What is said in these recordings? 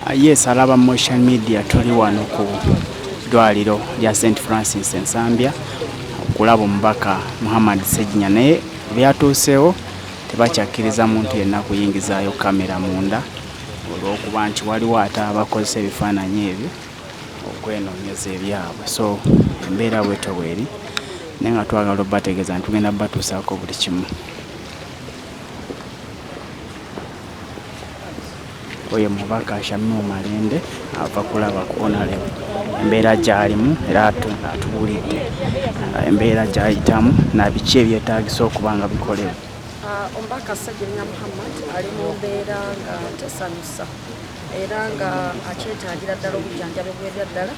Yes, alaba social media tuli wano ku ddwaliro lya St. Francis Ensambya okulaba omubaka Muhammad Ssegirinya naye byatuuseewo tebakyakkiriza muntu yenna kuyingizaayo kamera munda olw'okuba nti waliwo ate abakozesa ebifaananyi ebyo okwenoonyeza ebyabwe. So embeera bwetyo bweri naye nga twagala obbategeeza nti tugenda batuusaako buli kimu. Oyo mubaka Shamimu Malende ava kulaba kuonale embeera gy'alimu era atubuulidde embeera gy'ayitamu na biki ebyetaagisa okuba nga bikolebwa. Omubaka Ssegirinya Muhammad ali mu mbeera nga tesanyusa era nga akyetaagira ddala obujjanjabi bw'erya ddala.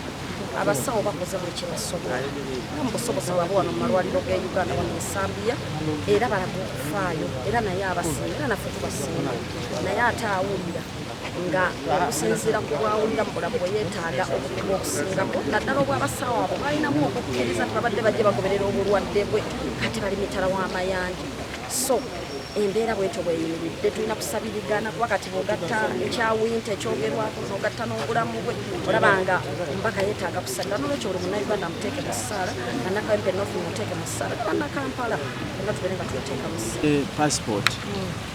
Abasawo bakoze buli kye basobola nga mu busobozi bwabwe wano mu malwaliro g'e Uganda wano Ensambya era balaga okufaayo era naye abasinga era naffe tubasinga naye ate awulira nga okusinziira ku bwawulira mu bulamu bwe yeetaaga obukuba okusingako naddala obw'abasawo abo balinamu okukkiriza tebabadde bajje bagoberera obulwadde bwe kati bali mitala w'amayanja. So embeera bwetyo bweyimiridde tulina kusabirigana kuba kati bw'ogatta ekyawinta ekyogerwako n'ogatta n'obulamu bwe olaba nga omubaka yeetaaga kusabira n'olwekyo buli munnayuganda amuteeke mu ssaala nannakawempe nofu muteeke mu ssaala bannakampala nga tubere nga tweteeka mu ssaala. Passport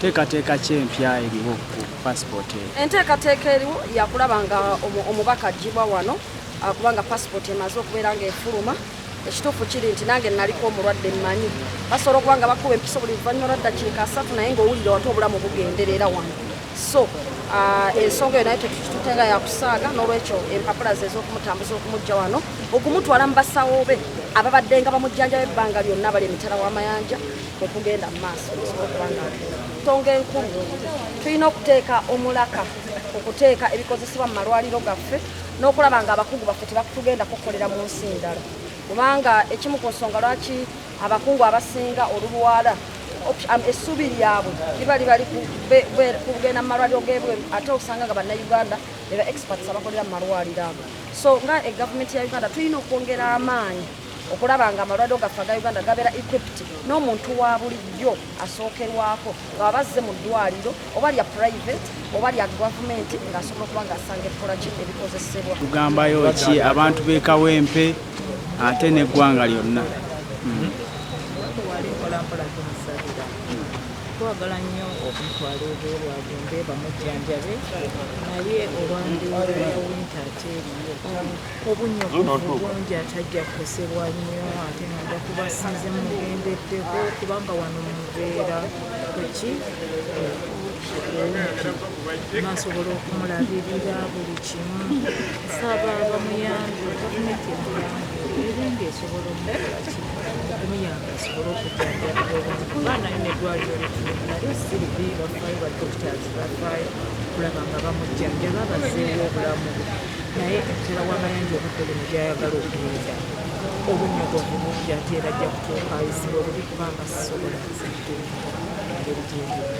teekateeka ki empya eriwo ku passport eyo? Enteekateeka eriwo yakulaba nga omubaka aggyibwa wano kubanga passport emaze okubeera ng'efuluma. Ekituufu kiri nti nange naliko omulwadde mmanyi basobola okuba nga bakuba empiso buli luvannyuma lwa ddakiika 3 naye ng'owulira wate obulamu bugenderera wano. So ensonga eyo nayo tekitutenga yakusaaga n'olwekyo empapula ze ez'okumutambuza okumujja wano okumutwala mu basawo be ababadde nga bamujjanjaba ebbanga lyonna bali emitala w'amayanja okugenda mu maaso osobola okuba nga nsonga enkulu tulina okuteeka omulaka okuteeka ebikozesebwa mu malwaliro gaffe n'okulaba nga abakungu baffe tebakutugenda kukolera mu nsi ndala kubanga ekimu ku nsonga lwaki abakungu abasinga olulwala essuubi lyabwe liba libali kugenda mu malwaliro g'ebweru ate osanga nga bannayuganda eba experts abakolera mu malwaliro ago. So nga egavumenti ya Uganda tulina okwongera amaanyi okulaba nga amalwaliro gaffe aga Uganda gabeera equipped n'omuntu wa bulijjo asookerwako nga bazze mu ddwaliro oba lya private oba lya gavumenti ng'asobola okuba ng'asanga ebikola ki ebikozesebwa. Tugambayo ki abantu b'e Kawempe ate n'eggwanga lyonna? Twagala nnyo okumutwala ebweru agende bamujjanjabe naye olwandiira winta ate eriyo obunyogovu bungi atajja kukosebwa nnyo ate nga kubasinze mugendeddeko kubanga wano mubeera kuki nasobola okumulabirira buli kimu nsaba bamuyambe gavumenti emuyambe ebingi esobola okumuyamba asobole okujjanjabibwa kubaana ino eddwaliro litulemu nalyo siribi bafaayo badoctors bafaayo kulaba nga bamujjanjaba bazeewo obulamu bwe naye emitala w'amayanja obudde buno gyayagala okugenda obunyogovu bungi ate era ajja kutuuka ayisibwa obubi kubanga sisobola kuzadde engeri gyendimu.